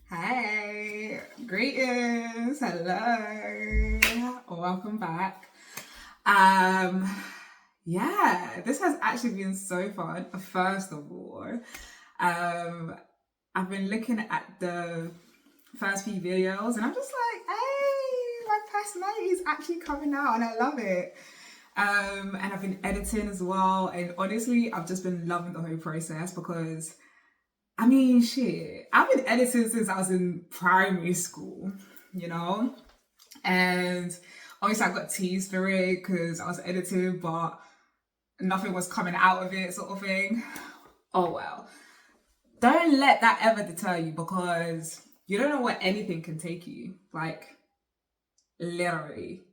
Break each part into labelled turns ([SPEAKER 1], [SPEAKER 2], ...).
[SPEAKER 1] Hey, greetings, hello, welcome back. Um, this has actually been so fun. First of all, um, I've been looking at the first few videos, and I'm just like, hey, my personality is actually coming out, and I love it. And I've been editing as well, and honestly, I've just been loving the whole process because shit, I've been editing since I was in primary school, you know? And obviously I got teased for it because I was editing, but nothing was coming out of it, sort of thing. Oh well. Don't let that ever deter you because you don't know what anything can take you. Like, literally.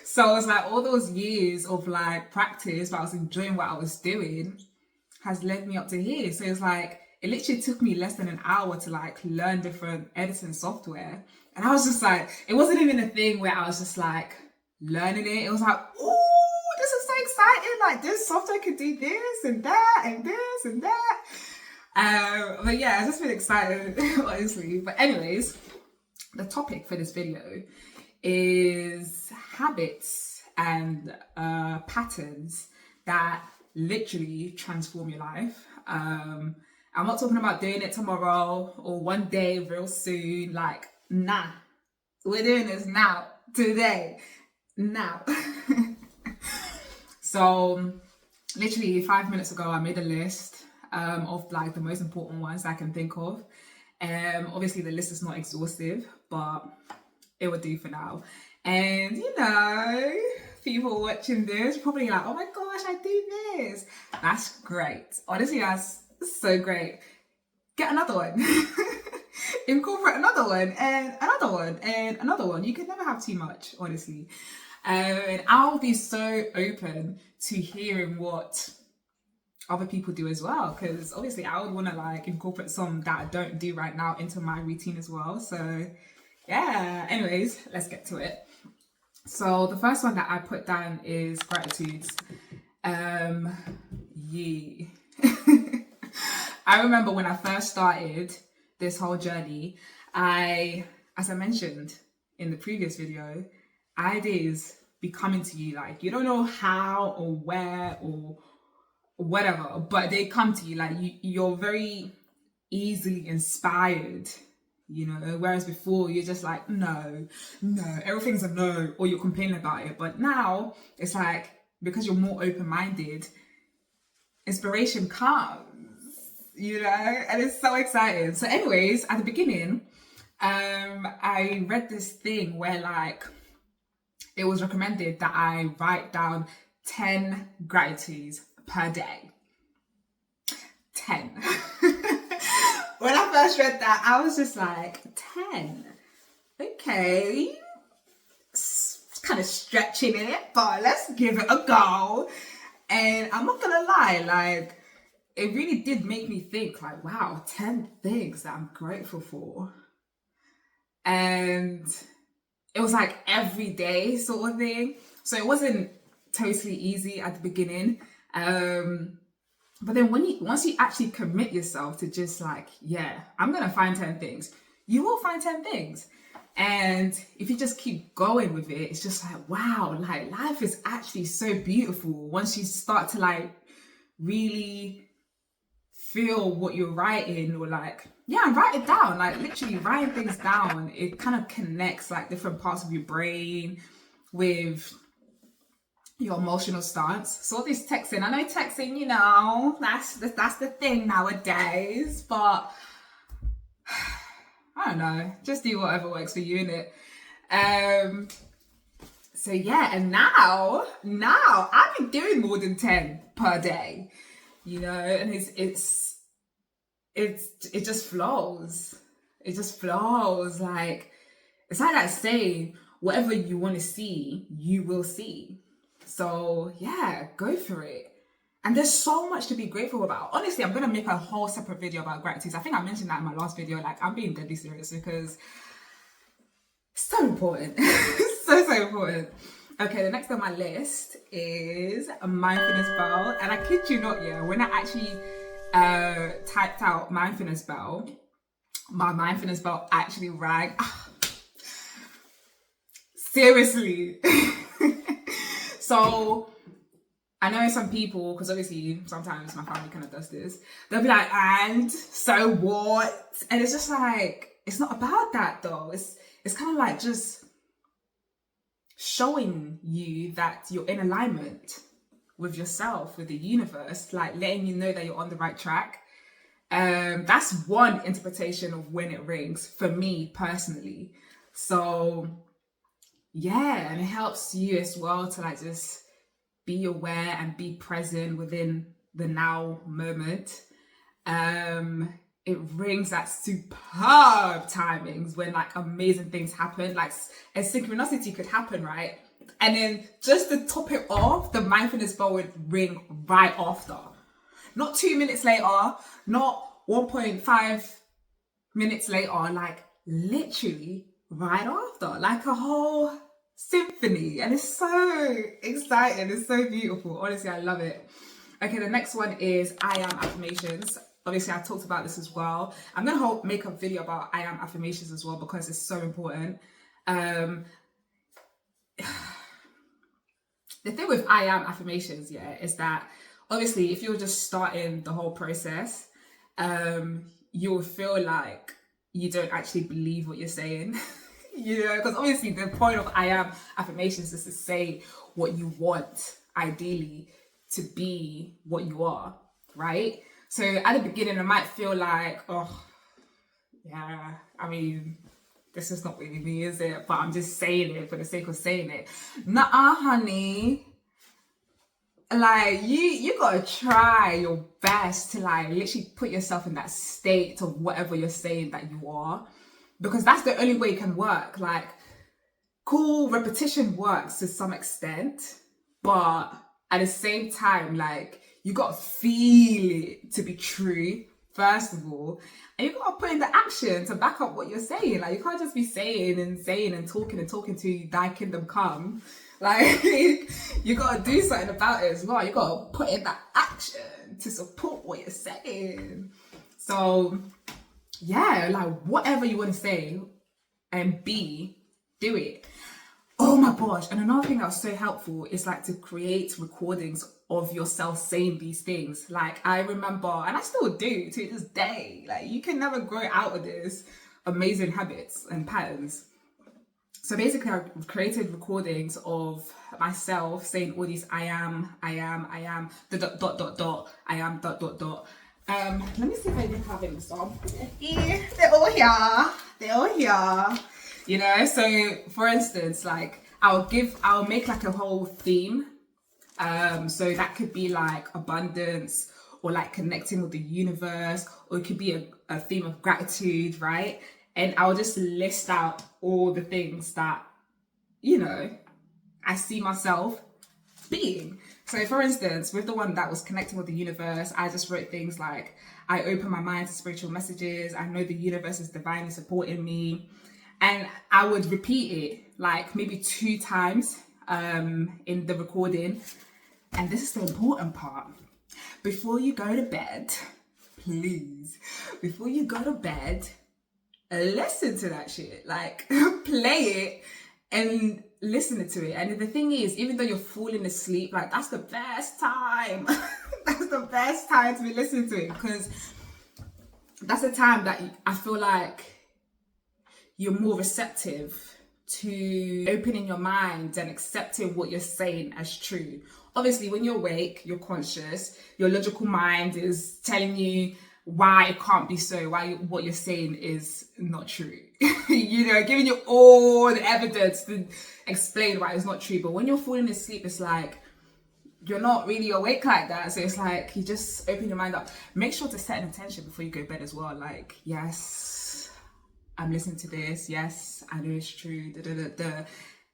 [SPEAKER 1] So it's like all those years of like practice, but I was enjoying what I was doing has led me up to here. So it's like, it literally took me less than an hour to like learn different editing software. And I was just like, it wasn't even a thing where I was just like learning it. It was like, oh, this is so exciting. Like this software could do this and that and this and that. But yeah, I've just been excited, honestly. But anyways, the topic for this video is habits and patterns that literally transform your life. I'm not talking about doing it tomorrow or one day real soon. Like, nah, we're doing this now, today, now. So literally 5 minutes ago, I made a list of like the most important ones I can think of. Obviously the list is not exhaustive, but it would do for now. And people watching this probably like, oh my gosh, I do this. That's great. Honestly, that's so great. Get another one. Incorporate another one and another one and another one. You can never have too much, honestly. And I'll be so open to hearing what other people do as well, because obviously I would want to like incorporate some that I don't do right now into my routine as well. So yeah, anyways, let's get to it. So the first one that I put down is gratitudes. Yeah. I remember when I first started this whole journey, as I mentioned in the previous video, ideas be coming to you like you don't know how or where or whatever, but they come to you like you're very easily inspired, whereas before you're just like no, everything's a no, or you're complaining about it. But now it's like, because you're more open-minded, inspiration comes, and it's so exciting. So anyways, at the beginning, I read this thing where like it was recommended that I write down 10 gratitudes per day. 10. When I first read that, I was just like, 10? Okay. It's kind of stretching it, but let's give it a go. And I'm not gonna lie, like, it really did make me think, like, wow, 10 things that I'm grateful for. And it was like every day sort of thing. So it wasn't totally easy at the beginning. But then once you actually commit yourself to just like, yeah, I'm going to find 10 things, you will find 10 things. And if you just keep going with it, it's just like, wow, like life is actually so beautiful once you start to like really feel what you're writing, or like, yeah, write it down, like literally writing things down. It kind of connects like different parts of your brain with your emotional stance. So all this texting, I know texting, that's the thing nowadays, but I don't know, just do whatever works for you, innit? So yeah, and now I've been doing more than 10 per day, and it just flows. It just flows. Like, it's like that saying, whatever you want to see, you will see. So yeah, go for it. And there's so much to be grateful about. Honestly, I'm going to make a whole separate video about gratitude. I think I mentioned that in my last video. Like, I'm being deadly serious because it's so important. so important. Okay, the next on my list is a mindfulness bell. And I kid you not, yeah, when I actually typed out mindfulness bell, my mindfulness bell actually rang. Seriously. So I know some people, because obviously sometimes my family kind of does this, they'll be like, and so what? And it's just like, it's not about that though. It's kind of like just showing you that you're in alignment with yourself, with the universe, like letting you know that you're on the right track. That's one interpretation of when it rings for me personally. So yeah, and it helps you as well to like just be aware and be present within the now moment. It rings at superb timings when like amazing things happen, like a synchronicity could happen, right? And then just to top it off, the mindfulness bell would ring right after. Not 2 minutes later, not 1.5 minutes later, like literally right after, like a whole symphony. And it's so exciting, it's so beautiful. Honestly, I love it. Okay, the next one is I am affirmations. Obviously, I talked about this as well. I'm gonna make a video about I am affirmations as well because it's so important. The thing with I am affirmations, yeah, is that obviously if you're just starting the whole process, you'll feel like you don't actually believe what you're saying. You know, because obviously the point of I am affirmations is to say what you want, ideally, to be what you are, right? So at the beginning, it might feel like, oh, yeah, I mean, this is not really me, is it? But I'm just saying it for the sake of saying it. Nuh-uh, honey. Like, you gotta try your best to like literally put yourself in that state of whatever you're saying that you are. Because that's the only way it can work. Like, cool, repetition works to some extent, but at the same time, like, you gotta feel it to be true, first of all, and you gotta put in the action to back up what you're saying. Like, you can't just be saying and talking to thy kingdom come. Like, you gotta do something about it as well. You gotta put in that action to support what you're saying. So yeah, like whatever you want to say and be, do it. Oh my gosh. And another thing that was so helpful is like to create recordings of yourself saying these things. Like I remember, and I still do to this day, like you can never grow out of this amazing habits and patterns. So basically I've created recordings of myself saying all these I am, I am, I am, let me see if I even have any some. Yeah, they're all here. You know, so for instance, like I'll make like a whole theme. So that could be like abundance or like connecting with the universe, or it could be a theme of gratitude, right? And I'll just list out all the things that, you know, I see myself being. So for instance, with the one that was connecting with the universe, I just wrote things like, I open my mind to spiritual messages. I know the universe is divinely supporting me. And I would repeat it like maybe 2 times in the recording. And this is the important part. Before you go to bed, please, before you go to bed, listen to that shit. Like, play it and listen to it. And the thing is, even though you're falling asleep, like that's the best time. That's the best time to be listening to it, because that's the time that I feel like you're more receptive to opening your mind and accepting what you're saying as true. Obviously, when you're awake, you're conscious, your logical mind is telling you why it can't be so, why what you're saying is not true. You know, giving you all the evidence to explain why it's not true. But when you're falling asleep, it's like you're not really awake like that. So it's like you just open your mind up. Make sure to set an intention before you go to bed as well. Like, yes, I'm listening to this. Yes, I know it's true.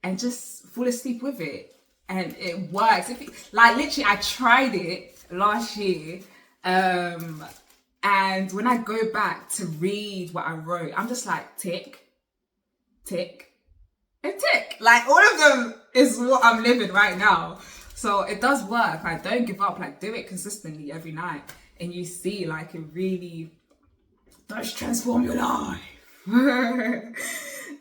[SPEAKER 1] And just fall asleep with it. And it works. Like literally, I tried it last year. And when I go back to read what I wrote, I'm just like, tick, tick, and tick. Like all of them is what I'm living right now. So it does work. Like, don't give up. Like, do it consistently every night. And you see, like, it really does transform your life.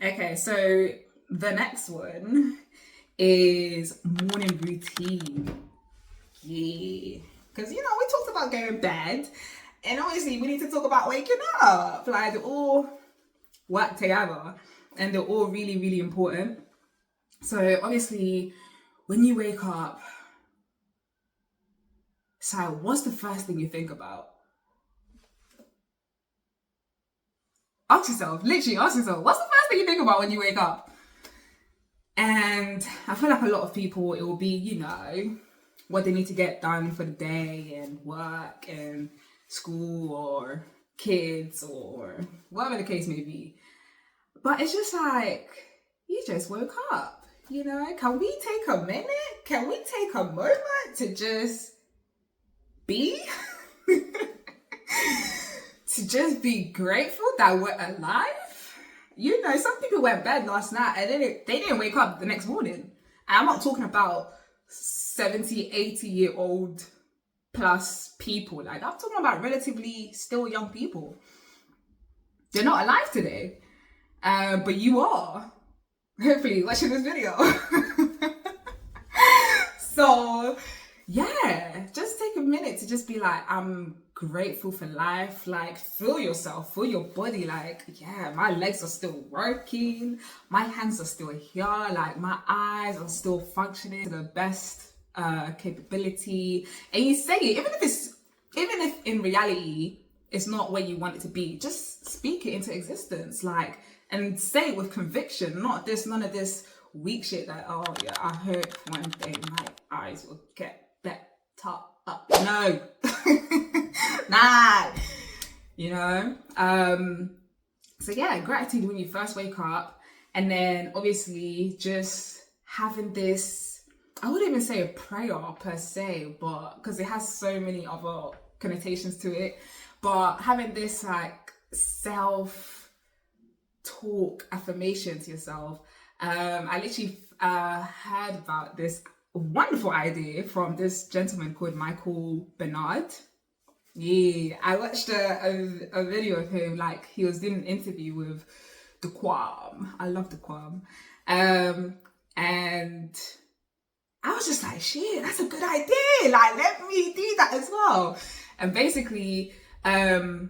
[SPEAKER 1] Okay, so the next one is morning routine. Yeah, because we talked about going to bed, and obviously we need to talk about waking up. Like, they all work together, and they're all really, really important. So obviously, when you wake up, so what's the first thing you think about? Literally ask yourself, what's the first thing you think about when you wake up? And I feel like a lot of people, it will be, what they need to get done for the day, and work and school or kids or whatever the case may be. But it's just like, you just woke up, Can we take a minute? Can we take a moment to just be? To just be grateful that we're alive? Some people went to bed last night and they didn't wake up the next morning. And I'm not talking about 70, 80-year-old plus people. Like, I'm talking about relatively still young people. They're not alive today. But you are. Hopefully watching this video. So, yeah, just take a minute to just be like, I'm grateful for life. Like, feel yourself, feel your body. Like, yeah, my legs are still working. My hands are still here. Like, my eyes are still functioning to the best capability. And you say it, even if in reality it's not where you want it to be, just speak it into existence. Like, and say it with conviction, none of this weak shit that, oh yeah, I heard one day my eyes will get better up. No. Nah. So yeah, gratitude when you first wake up, and then obviously just having this, I wouldn't even say a prayer per se, but because it has so many other connotations to it, but having this like self-talk affirmation to yourself. I literally heard about this wonderful idea from this gentleman called Michael Bernard. Yeah, I watched a video of him, like he was doing an interview with the Quam. I love the Quam. And I was just like, shit, that's a good idea. Like, let me do that as well. And basically, let's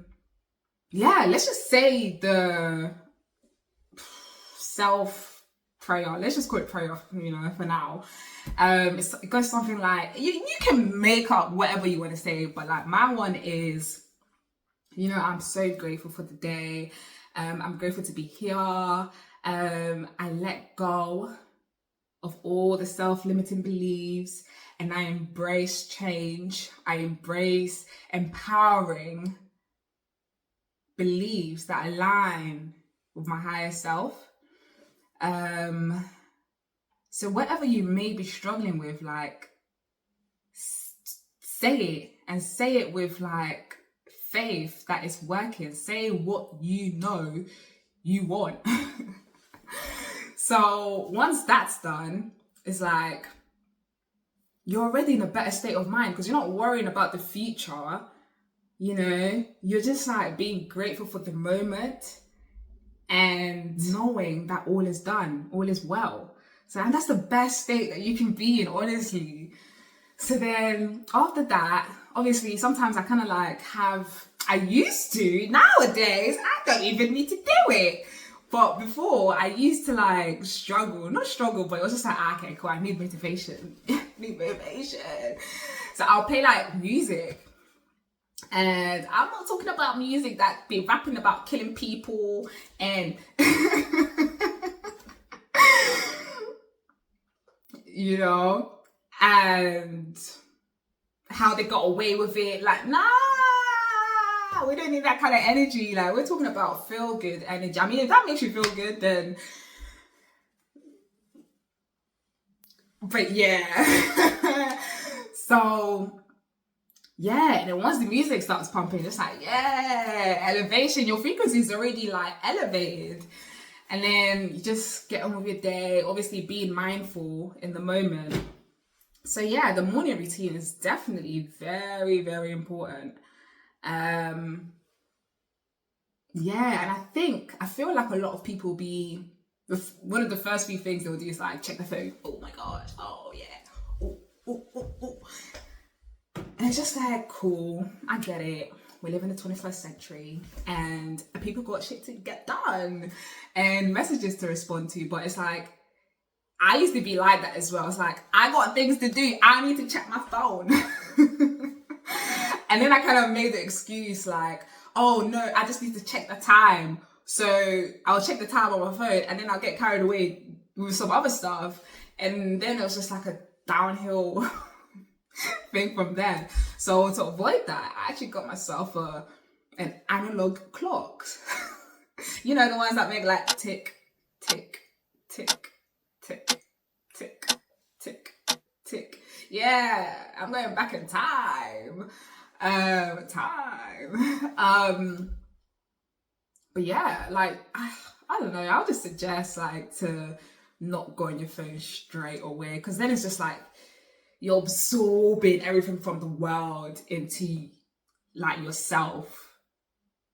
[SPEAKER 1] just say the self-prayer, let's just call it prayer, for now. It goes something like, you can make up whatever you want to say, but like my one is, I'm so grateful for the day. I'm grateful to be here. I let go of all the self-limiting beliefs, and I embrace change. I embrace empowering beliefs that align with my higher self. So whatever you may be struggling with, like, say it, and say it with like faith that it's working. Say what you want. So once that's done, it's like you're already in a better state of mind because you're not worrying about the future. You're just like being grateful for the moment and knowing that all is done, all is well. So, and that's the best state that you can be in, honestly. So then after that, obviously sometimes I kind of like I used to, nowadays I don't even need to do it. But before, I used to like not struggle, but it was just like, okay, cool, I need motivation. So I'll play like music. And I'm not talking about music that be rapping about killing people and, and how they got away with it. Like, nah, we don't need that kind of energy. Like, we're talking about feel good energy. I mean, if that makes you feel good, then, but yeah. So yeah, and then once the music starts pumping, it's like, yeah, elevation, your frequency is already like elevated. And then you just get on with your day, obviously being mindful in the moment. So yeah, the morning routine is definitely very, very important. yeah, and I feel like a lot of people one of the first few things they'll do is like check their phone. Oh my gosh, oh yeah, oh, oh, oh, oh. And it's just like, cool, I get it. We live in the 21st century and people got shit to get done and messages to respond to. But it's like, I used to be like that as well. It's like, I got things to do. I need to check my phone. And then I kind of made the excuse like, oh no, I just need to check the time. So I'll check the time on my phone and then I'll get carried away with some other stuff. And then it was just like a downhill thing from there. So to avoid that, I actually got myself an analog clock. You know, the ones that make like tick, tick, tick, tick, tick, tick, tick. Yeah, I'm going back in time. But yeah, like I don't know, I'll just suggest like to not go on your phone straight away, because then it's just like you're absorbing everything from the world into like yourself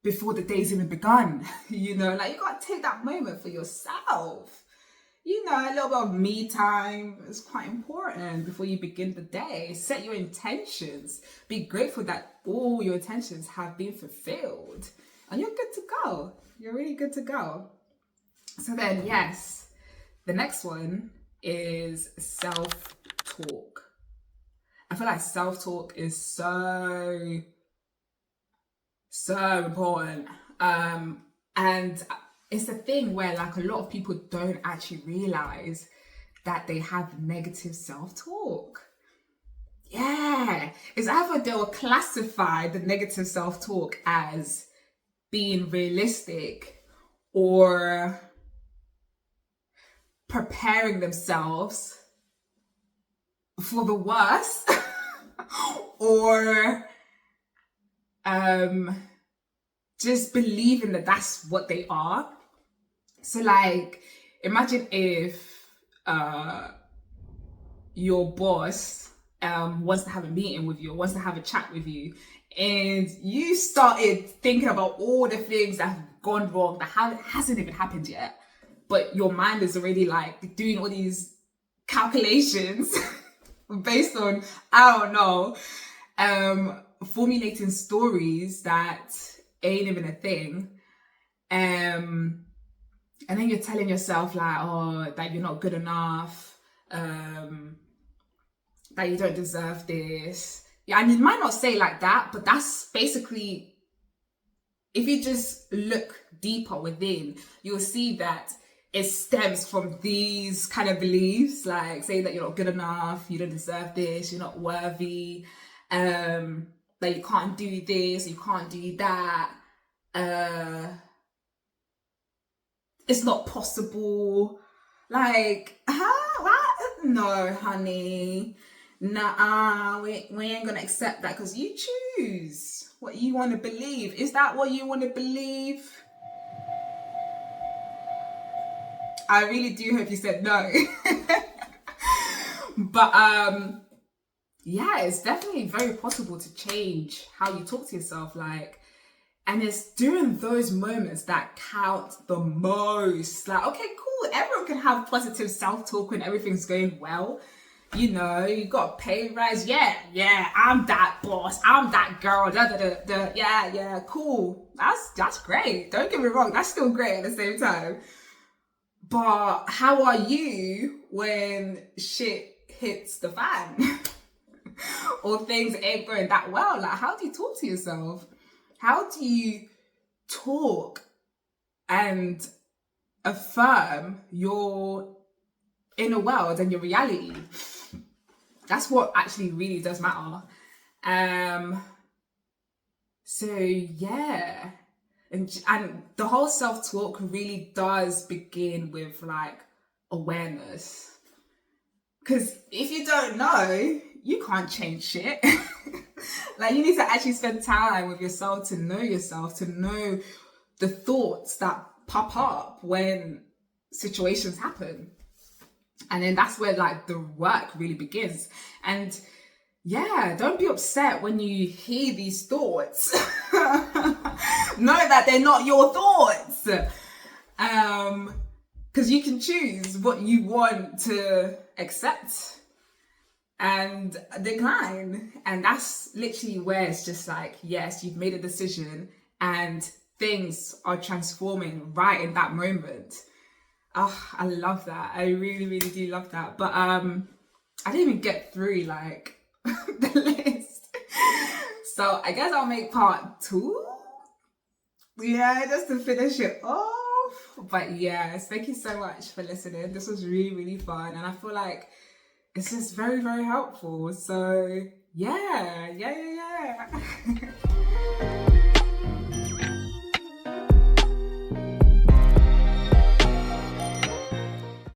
[SPEAKER 1] before the day's even begun. You know, like you gotta take that moment for yourself. You know, a little bit of me time is quite important before you begin the day. Set your intentions. Be grateful that all your intentions have been fulfilled. And you're good to go. You're really good to go. So then, yes, the next one is self-talk. I feel like self-talk is so important. And it's a thing where like a lot of people don't actually realize that they have negative self-talk. Yeah, it's either they'll classify the negative self-talk as being realistic or preparing themselves for the worst or just believing that that's what they are. So like, imagine if your boss wants to have a meeting with you, or wants to have a chat with you, and you started thinking about all the things that have gone wrong that hasn't even happened yet, but your mind is already like doing all these calculations based on, I don't know, formulating stories that ain't even a thing. And then you're telling yourself like, oh, that you're not good enough, that you don't deserve this. Yeah, I mean, it might not say like that, but that's basically, if you just look deeper within, you'll see that it stems from these kind of beliefs, like saying that you're not good enough, you don't deserve this, you're not worthy, that you can't do this, you can't do that, it's not possible. Like, huh? What? No, honey. Nah, we ain't gonna accept that, because you choose what you want to believe. Is that what you want to believe? I really do hope you said no. But yeah, it's definitely very possible to change how you talk to yourself. Like, and it's during those moments that count the most. Like, okay, cool, everyone can have positive self-talk when everything's going well. You know, you got a pay rise. Yeah, I'm that boss. I'm that girl. Yeah, cool. That's great. Don't get me wrong. That's still great at the same time. But how are you when shit hits the fan? Or things ain't going that well? Like, how do you talk to yourself? How do you talk and affirm your inner world and your reality? That's what actually really does matter. So yeah, and the whole self-talk really does begin with like awareness. Because if you don't know, you can't change shit. Like, you need to actually spend time with yourself to know yourself, to know the thoughts that pop up when situations happen. And then that's where like the work really begins. And yeah, don't be upset when you hear these thoughts. know that they're not your thoughts. Because you can choose what you want to accept and decline. And that's literally where it's just like, yes, you've made a decision and things are transforming right in that moment. Oh, I love that. I really, really do love that. But I didn't even get through like the list. So I guess I'll make part 2. Yeah, just to finish it off. But yes, thank you so much for listening. This was really, really fun. And I feel like it's just very, very helpful. So yeah.